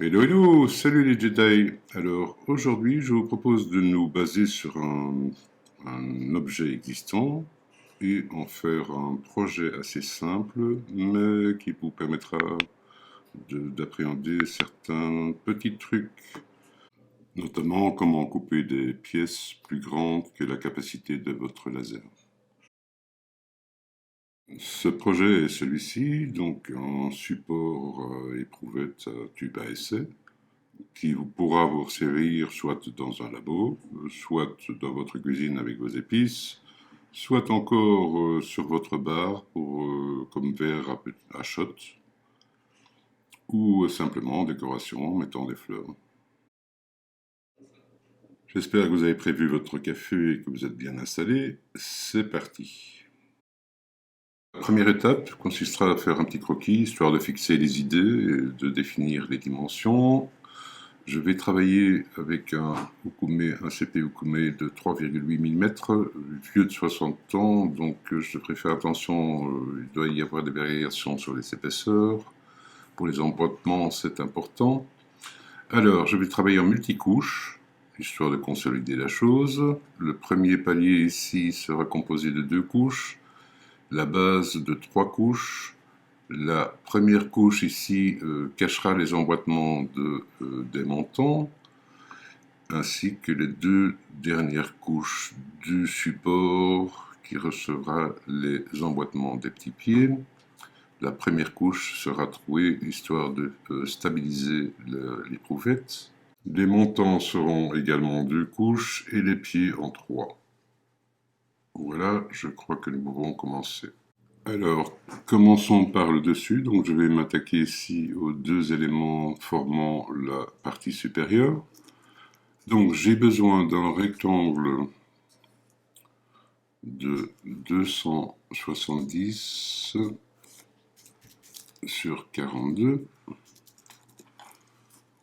Hello, hello, salut les Jedi. Alors aujourd'hui, je vous propose de nous baser sur un objet existant et en faire un projet assez simple, mais qui vous permettra d'appréhender certains petits trucs, notamment comment couper des pièces plus grandes que la capacité de votre laser. Ce projet est celui-ci, donc un support éprouvette à tube à essai, qui vous pourra vous servir soit dans un labo, soit dans votre cuisine avec vos épices, soit encore sur votre bar pour, comme verre à shot, ou simplement en décoration en mettant des fleurs. J'espère que vous avez prévu votre café et que vous êtes bien installé. C'est parti. La première étape consistera à faire un petit croquis, histoire de fixer les idées et de définir les dimensions. Je vais travailler avec un CP Ukume de 3,8 mm, vieux de 60 ans, donc je devrais faire attention, il doit y avoir des variations sur les épaisseurs. Pour les emboîtements, c'est important. Alors, je vais travailler en multicouche, histoire de consolider la chose. Le premier palier ici sera composé de 2 couches, la base de 3 couches. La première couche ici cachera les emboîtements des montants, ainsi que les 2 dernières couches du support qui recevra les emboîtements des petits pieds. La première couche sera trouée histoire de stabiliser l'éprouvette. Les montants seront également 2 couches et les pieds en 3. Voilà, je crois que nous pouvons commencer. Alors, commençons par le dessus. Donc, je vais m'attaquer ici aux 2 éléments formant la partie supérieure. Donc, j'ai besoin d'un rectangle de 270 sur 42.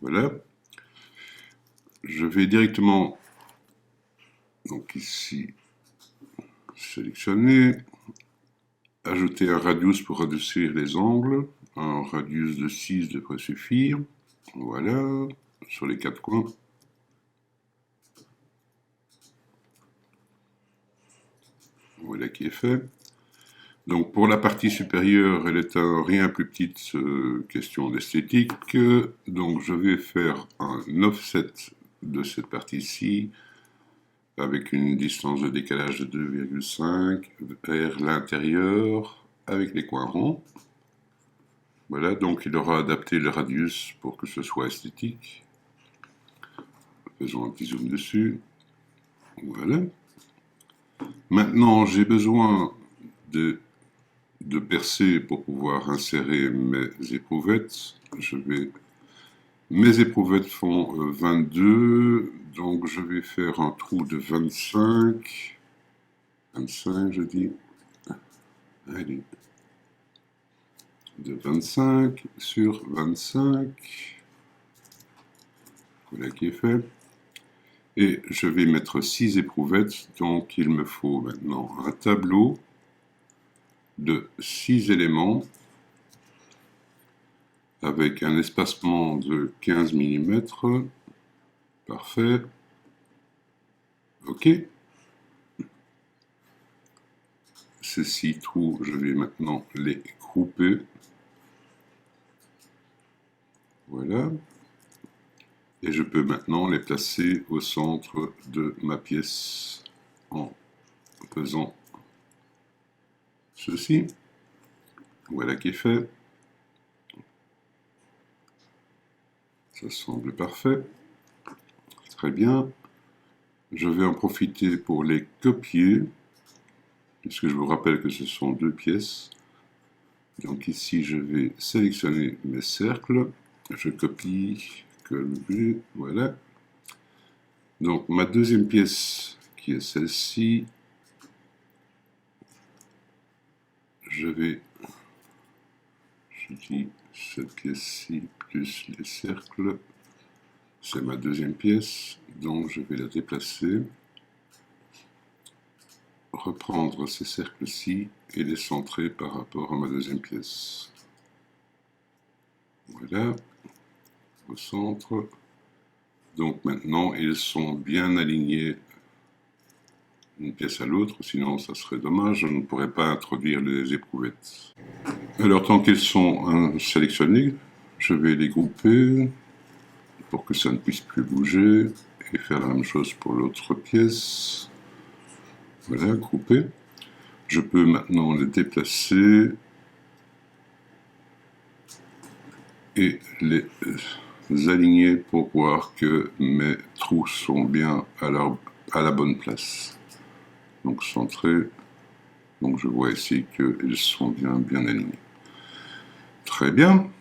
Voilà. Je vais directement, donc ici, sélectionner, ajouter un radius pour adoucir les angles. Un radius de 6 devrait suffire. Voilà, sur les 4 coins. Voilà qui est fait. Donc pour la partie supérieure, elle est un rien plus petite question d'esthétique. Donc je vais faire un offset de cette partie-ci avec une distance de décalage de 2,5 vers l'intérieur avec les coins ronds. Voilà, donc il aura adapté le radius pour que ce soit esthétique. Faisons un petit zoom dessus. Voilà. Maintenant, j'ai besoin de percer pour pouvoir insérer mes éprouvettes. Mes éprouvettes font 22, donc je vais faire un trou de 25. 25, je dis. Allez. De 25 sur 25. Voilà qui est fait. Et je vais mettre 6 éprouvettes, donc il me faut maintenant un tableau de 6 éléments avec un espacement de 15 mm. Parfait. OK. Ces 6 trous, je vais maintenant les grouper. Voilà. Et je peux maintenant les placer au centre de ma pièce en faisant ceci. Voilà qui est fait. Ça semble parfait. Très bien. Je vais en profiter pour les copier, puisque je vous rappelle que ce sont 2 pièces. Donc ici, je vais sélectionner mes cercles. Je copie, coller, voilà. Donc ma deuxième pièce, qui est celle-ci, je dis cette pièce-ci plus les cercles, c'est ma deuxième pièce, donc je vais la déplacer, reprendre ces cercles-ci et les centrer par rapport à ma deuxième pièce. Voilà, au centre. Donc maintenant, ils sont bien alignés une pièce à l'autre, sinon ça serait dommage, je ne pourrais pas introduire les éprouvettes. Alors tant qu'ils sont sélectionnés, je vais les grouper pour que ça ne puisse plus bouger et faire la même chose pour l'autre pièce. Voilà, grouper. Je peux maintenant les déplacer et les aligner pour voir que mes trous sont bien à la bonne place. Donc centré, donc je vois ici qu'ils sont bien alignés. Très bien.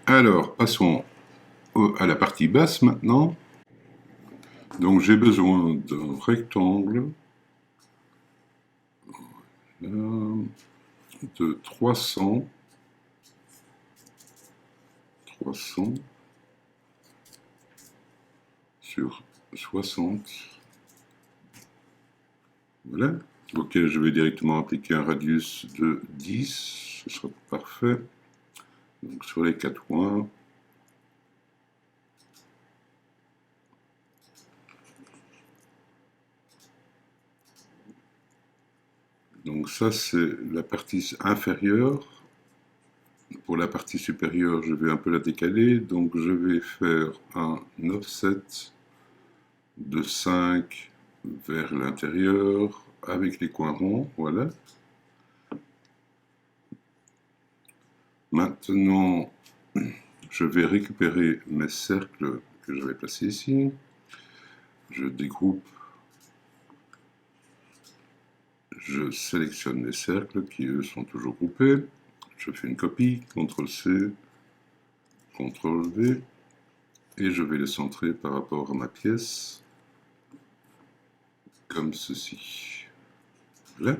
Alors passons à la partie basse maintenant. Donc j'ai besoin d'un rectangle de 300 sur 60. Voilà. Auquel je vais directement appliquer un radius de 10. Ce sera parfait. Donc sur les 4 points. Donc ça c'est la partie inférieure. Pour la partie supérieure, je vais un peu la décaler. Donc je vais faire un offset de 5 vers l'intérieur avec les coins ronds. Voilà. Maintenant, je vais récupérer mes cercles que j'avais placés ici. Je découpe. Je sélectionne les cercles qui, eux, sont toujours groupés. Je fais une copie, CTRL-C, CTRL-V, et je vais les centrer par rapport à ma pièce, comme ceci. Voilà.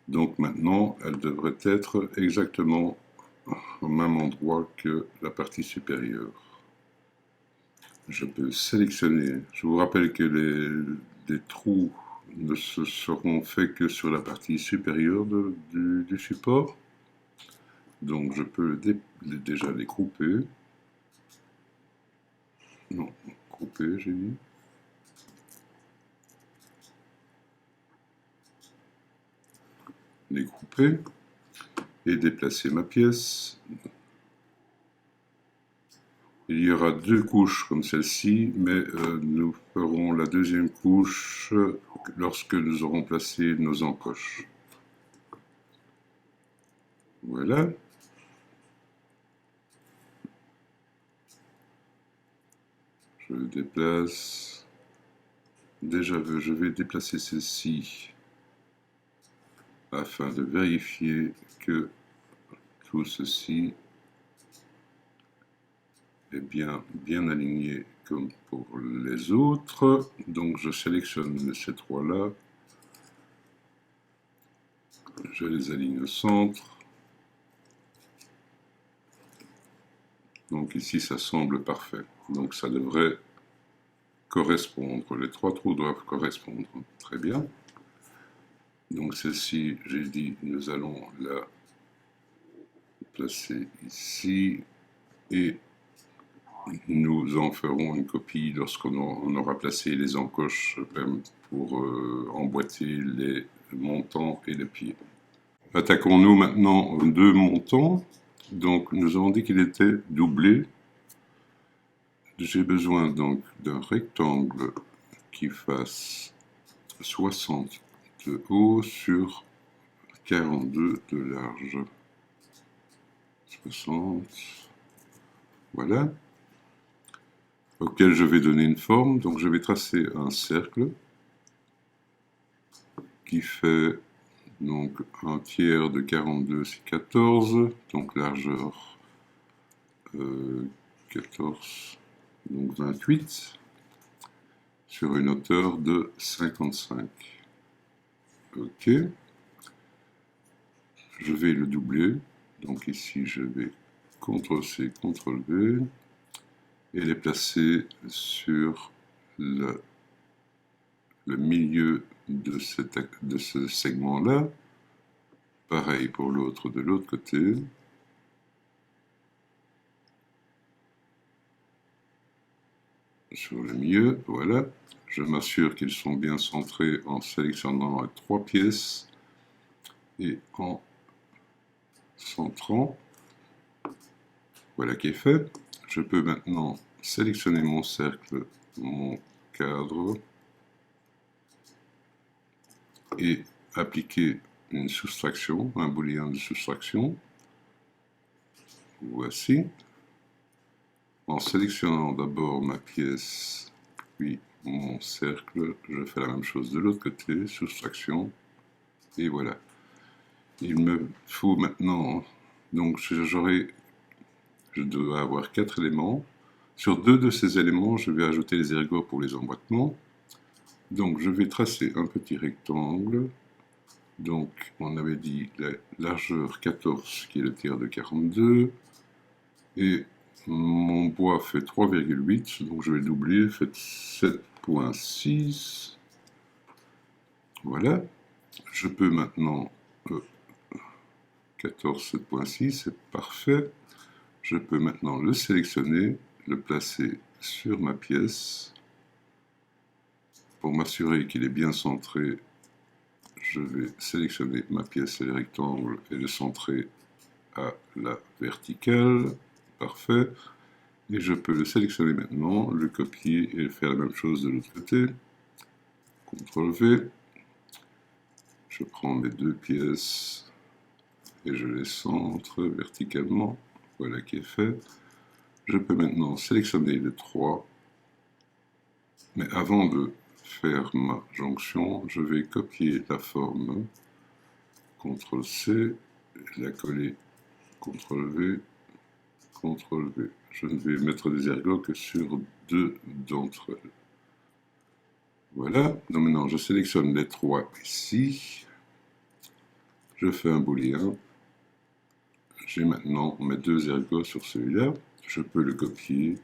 Donc maintenant, elle devrait être exactement au même endroit que la partie supérieure. Je peux sélectionner. Je vous rappelle que les trous ne se seront faits que sur la partie supérieure du support. Donc je peux déjà les grouper. Non, grouper, j'ai dit. Les grouper et déplacer ma pièce. Il y aura 2 couches comme celle-ci, mais nous ferons la deuxième couche lorsque nous aurons placé nos encoches. Voilà. Je déplace. Déjà, je vais déplacer celle-ci afin de vérifier que tout ceci est bien aligné comme pour les autres. Donc je sélectionne ces trois-là. Je les aligne au centre. Donc ici, ça semble parfait. Donc ça devrait correspondre. Les 3 trous doivent correspondre. Très bien. Donc celle-ci, j'ai dit, nous allons la placer ici. Et nous en ferons une copie lorsqu'on aura placé les encoches pour emboîter les montants et les pieds. Attaquons-nous maintenant aux 2 montants. Donc nous avons dit qu'il était doublé. J'ai besoin donc d'un rectangle qui fasse 60 de haut sur 42 de large. 60. Voilà. Auquel je vais donner une forme. Donc je vais tracer un cercle qui fait donc un tiers de 42, c'est 14. Donc largeur 14, donc 28, sur une hauteur de 55. Ok. Je vais le doubler. Donc ici, je vais CTRL-C, CTRL-V et les placer sur le milieu de ce segment-là. Pareil pour l'autre de l'autre côté. sur le milieu, voilà. Je m'assure qu'ils sont bien centrés en sélectionnant les 3 pièces et en centrant. Voilà qui est fait. Je peux maintenant sélectionner mon cercle, mon cadre et appliquer une soustraction, un booléen de soustraction. Voici. En sélectionnant d'abord ma pièce, puis mon cercle, je fais la même chose de l'autre côté, soustraction, et voilà. Il me faut maintenant, donc je dois avoir 4 éléments. Sur 2 de ces éléments, je vais ajouter les ergots pour les emboîtements. Donc je vais tracer un petit rectangle. Donc on avait dit la largeur 14 qui est le tiers de 42. Et mon bois fait 3,8, donc je vais doubler, fait 7,6. Voilà. Je peux maintenant 14, 7,6, c'est parfait. Je peux maintenant le sélectionner, le placer sur ma pièce. Pour m'assurer qu'il est bien centré, je vais sélectionner ma pièce et le rectangle et le centrer à la verticale. Parfait. Et je peux le sélectionner maintenant, le copier et faire la même chose de l'autre côté. CTRL V. Je prends mes 2 pièces et je les centre verticalement. Voilà qui est fait. Je peux maintenant sélectionner les 3. Mais avant de faire ma jonction, je vais copier la forme. CTRL C, la coller, CTRL V, CTRL V. Je ne vais mettre des ergots que sur 2 d'entre elles. Voilà, donc maintenant je sélectionne les 3 ici. Je fais un booléen. J'ai maintenant mes 2 ergots sur celui-là. Je peux le copier,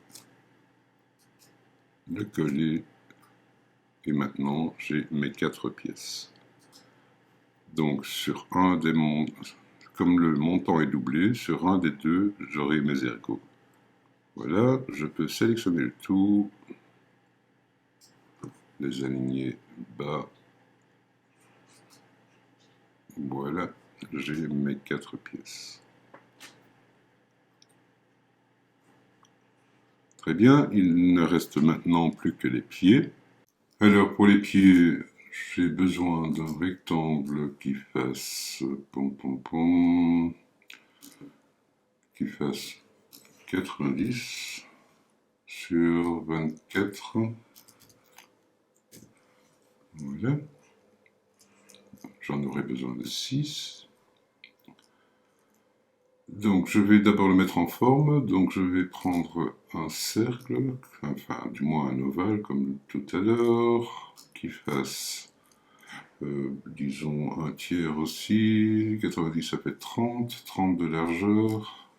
le coller, et maintenant j'ai mes 4 pièces. Donc sur un des comme le montant est doublé, sur un des 2, j'aurai mes ergots. Voilà, je peux sélectionner le tout, les aligner bas. Voilà, j'ai mes 4 pièces. Très bien, il ne reste maintenant plus que les pieds. Alors pour les pieds, j'ai besoin d'un rectangle qui fasse qui fasse 90 sur 24. Voilà. J'en aurai besoin de 6. Donc je vais d'abord le mettre en forme. Donc je vais prendre un cercle, enfin du moins un ovale comme tout à l'heure, qui fasse disons un tiers aussi. 90 ça fait 30, 30 de largeur.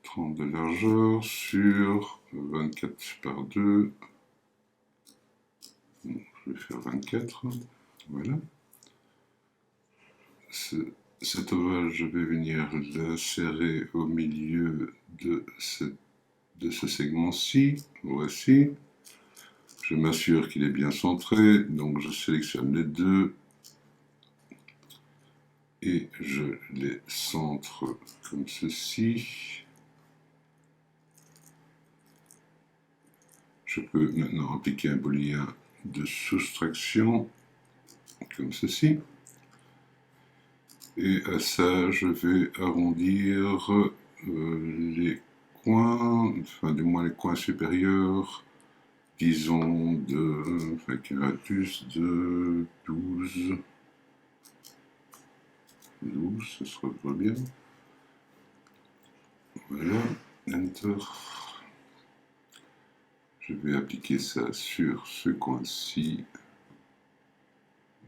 30 de largeur sur 24 par 2. Bon, je vais faire 24. Voilà. Cet ovale, je vais venir l'insérer au milieu de ce segment-ci. Voici. Je m'assure qu'il est bien centré, donc je sélectionne les 2 et je les centre comme ceci. Je peux maintenant appliquer un booléen de soustraction comme ceci. Et à ça, je vais arrondir les coins, enfin du moins les coins supérieurs, disons un radius de 12. 12, ce sera bien. Voilà, Enter. Je vais appliquer ça sur ce coin-ci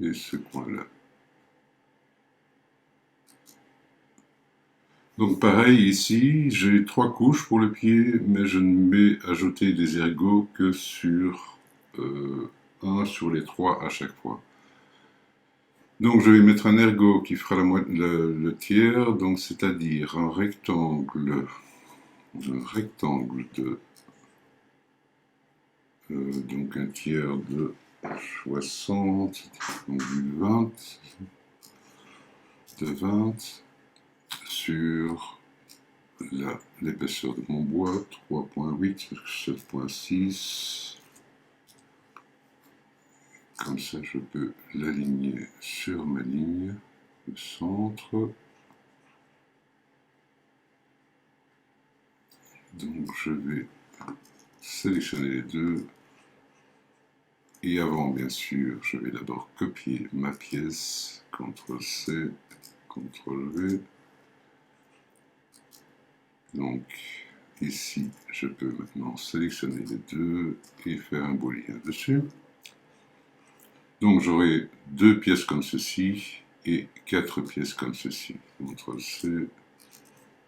et ce coin-là. Donc pareil ici, j'ai 3 couches pour le pied, mais je ne vais ajouter des ergots que sur 1 sur les 3 à chaque fois. Donc je vais mettre un ergot qui fera le tiers, donc c'est-à-dire un rectangle de donc un tiers de 60, donc du 20, de 20 sur l'épaisseur de mon bois, 3.8, 7.6. Comme ça, je peux l'aligner sur ma ligne de centre. Donc, je vais sélectionner les deux. Et avant, bien sûr, je vais d'abord copier ma pièce. CTRL-C, CTRL-V. Donc, ici, je peux maintenant sélectionner les deux et faire un beau lien dessus. Donc, j'aurai 2 pièces comme ceci et 4 pièces comme ceci. CTRL-C,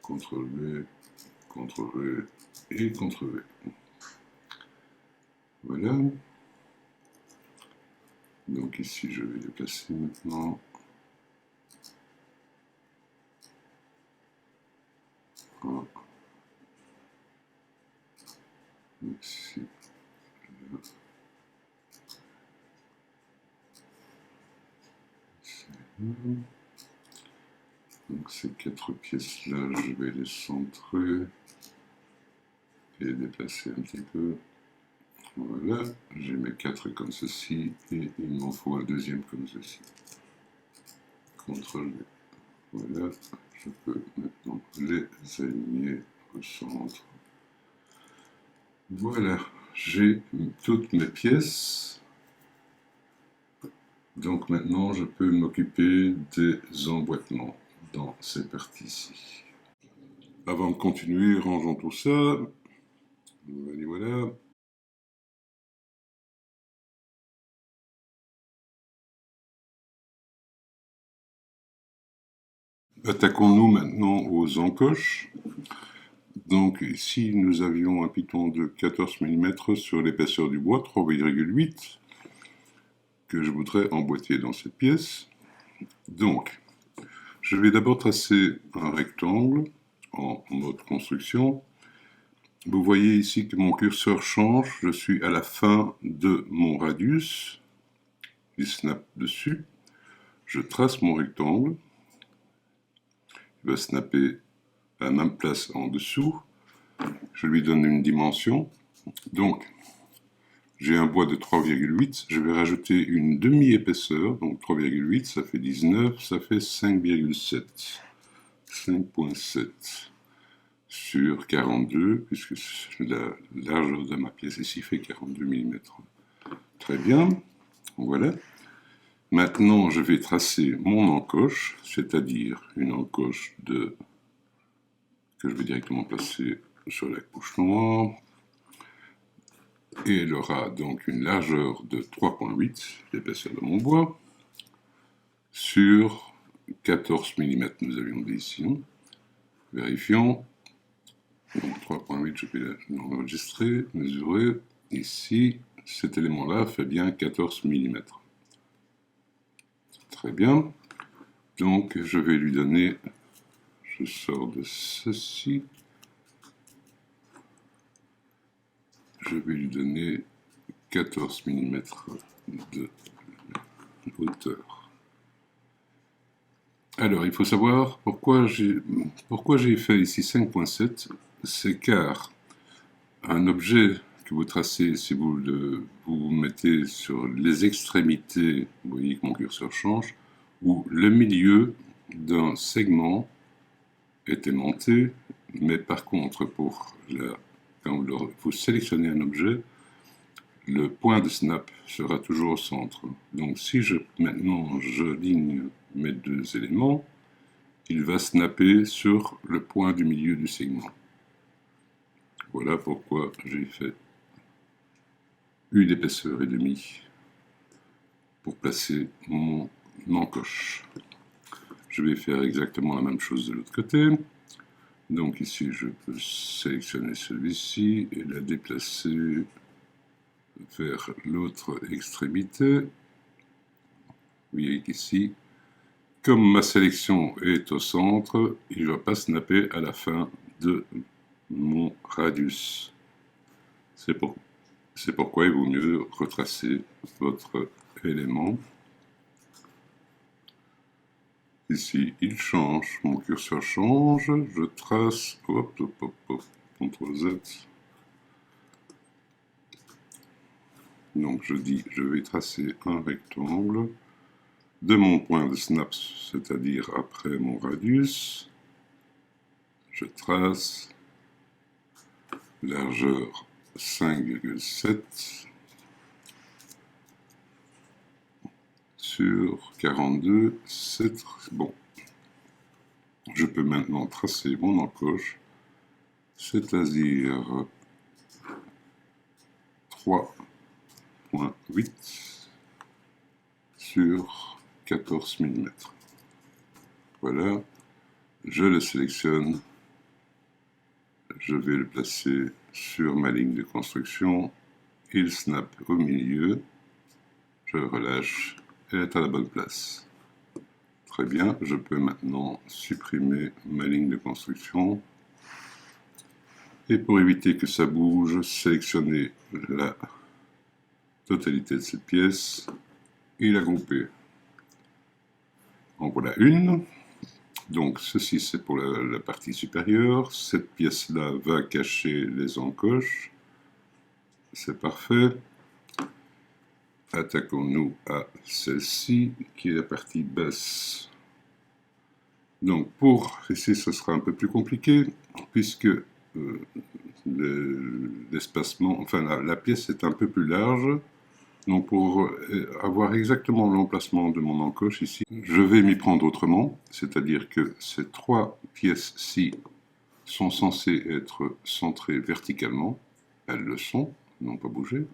CTRL-V, CTRL-V et CTRL-V. Voilà. Donc ici, je vais les placer maintenant. Voilà. Ici. Là. Ici. Donc ces 4 pièces-là, je vais les centrer et les déplacer un petit peu. Voilà, j'ai mes 4 comme ceci et il m'en faut un deuxième comme ceci. CTRL-V. Voilà, je peux maintenant les aligner au centre. Voilà, j'ai toutes mes pièces. Donc maintenant, je peux m'occuper des emboîtements dans ces parties-ci. Avant de continuer, rangeons tout ça. Voilà, voilà. Attaquons-nous maintenant aux encoches. Donc ici, nous avions un piton de 14 mm sur l'épaisseur du bois, 3,8, que je voudrais emboîter dans cette pièce. Donc, je vais d'abord tracer un rectangle en mode construction. Vous voyez ici que mon curseur change, je suis à la fin de mon radius, il snap dessus, je trace mon rectangle, il va snapper à la même place en dessous, je lui donne une dimension, donc j'ai un bois de 3,8, je vais rajouter une demi-épaisseur, donc 3,8, ça fait 19, ça fait 5,7, 5,7 sur 42, puisque la largeur de ma pièce ici fait 42 mm. Très bien, voilà. Maintenant, je vais tracer mon encoche, c'est-à-dire une encoche que je vais directement placer sur la couche noire. Et elle aura donc une largeur de 3,8, l'épaisseur de mon bois, sur 14 mm, nous avions dit ici. Vérifions. Donc 3,8, je vais l'enregistrer, mesurer. Ici, cet élément-là fait bien 14 mm. Très bien. Donc, je vais lui donner, je sors de ceci, je vais lui donner 14 mm de hauteur. Alors, il faut savoir pourquoi j'ai fait ici 5,7, c'est car un objet que vous tracez, si vous mettez sur les extrémités, vous voyez que mon curseur change, ou le milieu d'un segment est aimanté, mais par contre, quand vous sélectionnez un objet, le point de snap sera toujours au centre. Donc si maintenant je ligne mes deux éléments, il va snapper sur le point du milieu du segment. Voilà pourquoi j'ai fait une épaisseur et demie pour placer mon encoche. Je vais faire exactement la même chose de l'autre côté. Donc ici, je peux sélectionner celui-ci et la déplacer vers l'autre extrémité. Vous voyez qu'ici, comme ma sélection est au centre, il ne va pas snapper à la fin de mon radius. C'est C'est pourquoi il vaut mieux retracer votre élément. Ici, il change, mon curseur change, je trace, hop, hop, hop, hop, CTRL Z. Donc je dis, je vais tracer un rectangle de mon point de snap, c'est-à-dire après mon radius. Je trace largeur 5,7 sur 42, c'est bon. Je peux maintenant tracer mon encoche, c'est-à-dire 3,8 sur 14 mm. Voilà, je le sélectionne, je vais le placer sur ma ligne de construction, il snap au milieu, je relâche, elle est à la bonne place. Très bien, je peux maintenant supprimer ma ligne de construction. Et pour éviter que ça bouge, sélectionner la totalité de cette pièce et la grouper. En voilà une. Donc ceci c'est pour la partie supérieure. Cette pièce-là va cacher les encoches. C'est parfait. Attaquons-nous à celle-ci, qui est la partie basse. Donc pour ici, ce sera un peu plus compliqué, puisque l'espacement, enfin la pièce est un peu plus large. Donc pour avoir exactement l'emplacement de mon encoche ici, je vais m'y prendre autrement, c'est-à-dire que ces trois pièces-ci sont censées être centrées verticalement, elles le sont, n'ont pas bougé,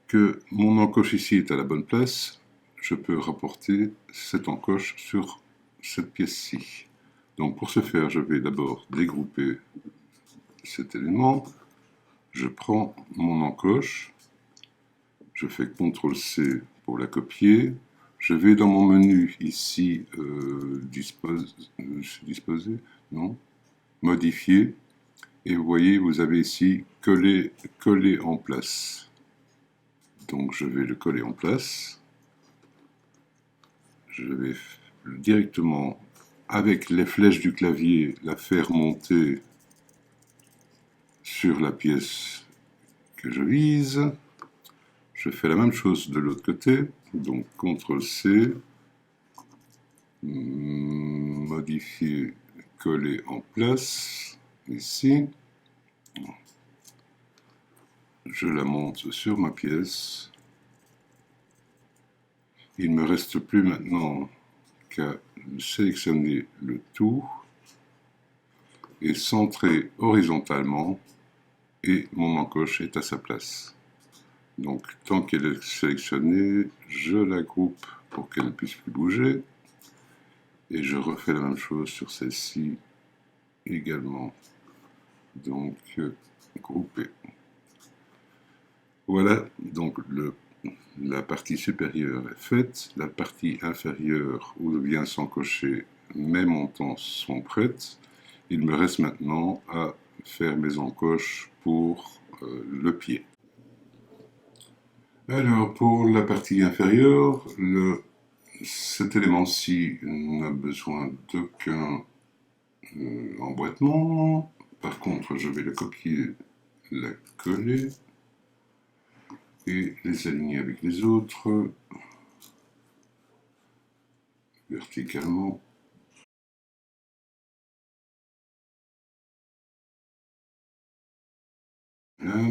que mon encoche ici est à la bonne place, je peux rapporter cette encoche sur cette pièce-ci. Donc pour ce faire, je vais d'abord dégrouper cet élément, je prends mon encoche, je fais CTRL-C pour la copier, je vais dans mon menu ici, disposer, non, modifier, et vous voyez, vous avez ici coller en place. Donc je vais le coller en place. Je vais directement, avec les flèches du clavier, la faire monter sur la pièce que je vise. Je fais la même chose de l'autre côté. Donc CTRL-C, modifier, coller en place, ici. Je la monte sur ma pièce. Il ne me reste plus maintenant qu'à sélectionner le tout et centrer horizontalement et mon encoche est à sa place. Donc tant qu'elle est sélectionnée, je la groupe pour qu'elle ne puisse plus bouger et je refais la même chose sur celle-ci également. Donc grouper. Voilà, donc la partie supérieure est faite, la partie inférieure où vient s'encocher mes montants sont prêtes. Il me reste maintenant à faire mes encoches pour le pied. Alors pour la partie inférieure, cet élément-ci n'a besoin d'aucun emboîtement. Par contre, je vais le copier, la coller et les aligner avec les autres verticalement. Là.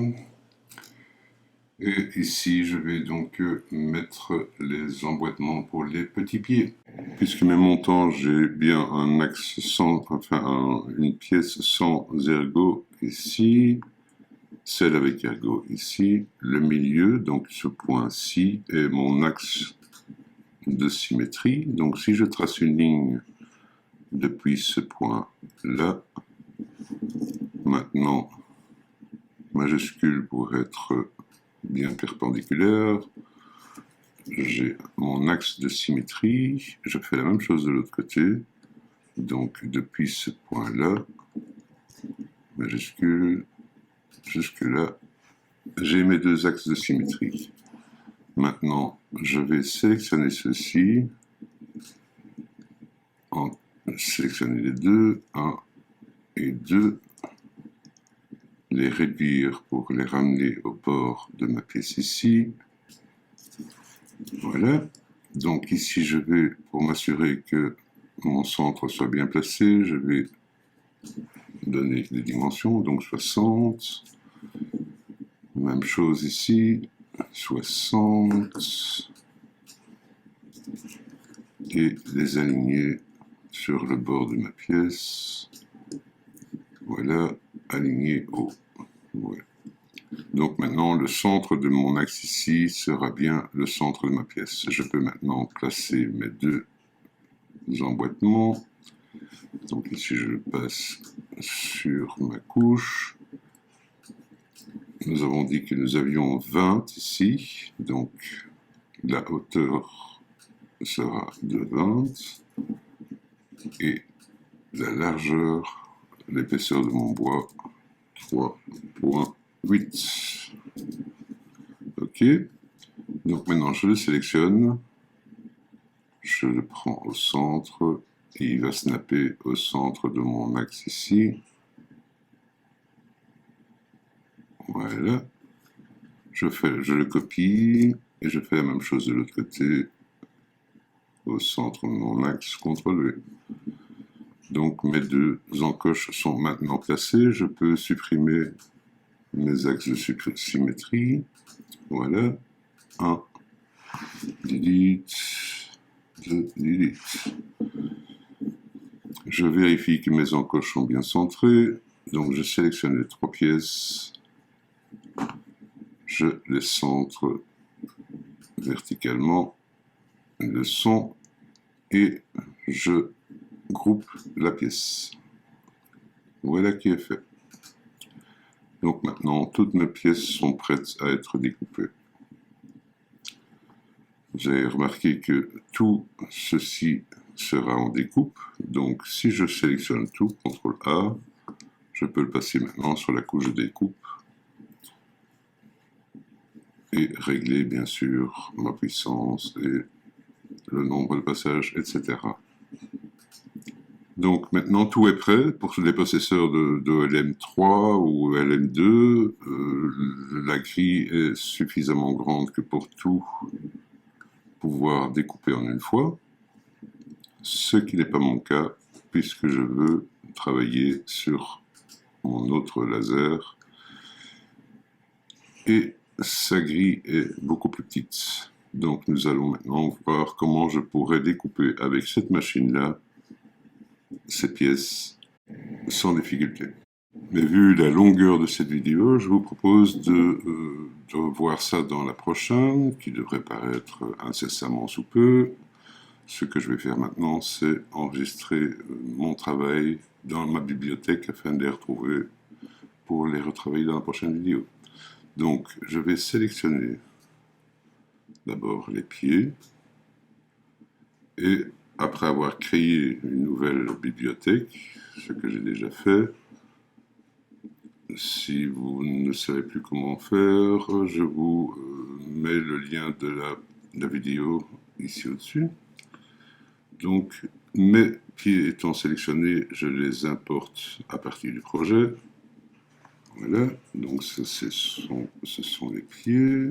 Et ici, je vais donc mettre les emboîtements pour les petits pieds. Puisque mes montants, j'ai bien un axe sans, enfin une pièce sans ergot ici, celle avec ergot ici, le milieu, donc ce point-ci est mon axe de symétrie. Donc si je trace une ligne depuis ce point-là, maintenant majuscule pour être bien perpendiculaire, j'ai mon axe de symétrie, je fais la même chose de l'autre côté, donc depuis ce point-là, majuscule, jusque là, j'ai mes deux axes de symétrie. Maintenant, je vais sélectionner ceci, sélectionner les deux, 1 et 2, les réduire pour les ramener au bord de ma pièce ici. Voilà. Donc ici, je vais, pour m'assurer que mon centre soit bien placé, je vais donner des dimensions, donc 60. Même chose ici, 60. Et les aligner sur le bord de ma pièce. Voilà, aligné haut. Ouais. Donc maintenant, le centre de mon axe ici sera bien le centre de ma pièce. Je peux maintenant placer mes deux emboîtements. Donc ici, je le passe sur ma couche. Nous avons dit que nous avions 20 ici. Donc la hauteur sera de 20. Et la largeur, l'épaisseur de mon bois, 3,8. Ok. Donc maintenant, je le sélectionne. Je le prends au centre et il va snapper au centre de mon axe ici. Voilà. Je le copie et je fais la même chose de l'autre côté au centre de mon axe, CTRL V. Donc mes deux encoches sont maintenant placées. Je peux supprimer mes axes de symétrie. Voilà. 1, delete, 2, delete. Je vérifie que mes encoches sont bien centrées. Donc je sélectionne les trois pièces. Je les centre verticalement. Le son et je groupe la pièce. Voilà qui est fait. Donc maintenant, toutes mes pièces sont prêtes à être découpées. Vous avez remarqué que tout ceci sera en découpe. Donc si je sélectionne tout, CTRL A, je peux le passer maintenant sur la couche de découpe et régler bien sûr ma puissance et le nombre de passages, etc. Donc maintenant tout est prêt pour les possesseurs de LM3 ou LM2. La grille est suffisamment grande que pour tout pouvoir découper en une fois, ce qui n'est pas mon cas puisque je veux travailler sur mon autre laser et sa grille est beaucoup plus petite. Donc nous allons maintenant voir comment je pourrais découper avec cette machine-là ces pièces sans difficulté. Mais vu la longueur de cette vidéo, je vous propose de voir ça dans la prochaine, qui devrait paraître incessamment sous peu. Ce que je vais faire maintenant, c'est enregistrer mon travail dans ma bibliothèque afin de les retrouver pour les retravailler dans la prochaine vidéo. Donc, je vais sélectionner d'abord les pieds et après avoir créé une nouvelle bibliothèque, ce que j'ai déjà fait, si vous ne savez plus comment faire, je vous mets le lien de la vidéo ici au-dessus. Donc, mes pieds étant sélectionnés, je les importe à partir du projet. Voilà, donc ça, ce sont les pieds.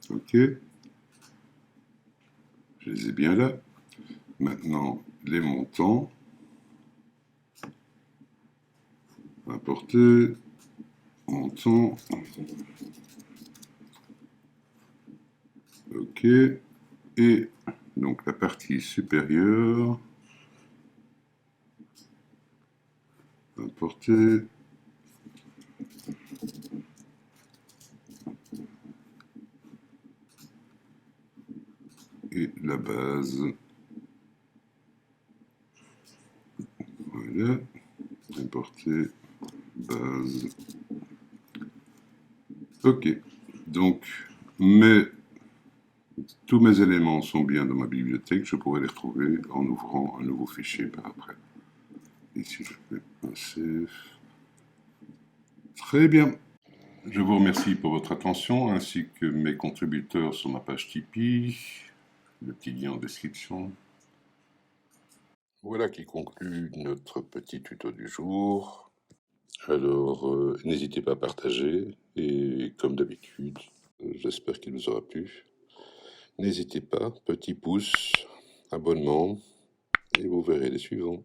Ok. Je les ai bien là. Maintenant, les montants. Importer. Montant. Ok. Et donc la partie supérieure. Importer. Et la base. Voilà. Importer. Base. Ok. Donc, tous mes éléments sont bien dans ma bibliothèque. Je pourrais les retrouver en ouvrant un nouveau fichier par après. Ici, je fais un save. Très bien. Je vous remercie pour votre attention, ainsi que mes contributeurs sur ma page Tipeee, le petit lien en description. Voilà qui conclut notre petit tuto du jour. Alors, n'hésitez pas à partager, et comme d'habitude, j'espère qu'il vous aura plu. N'hésitez pas, petit pouce, abonnement, et vous verrez les suivants.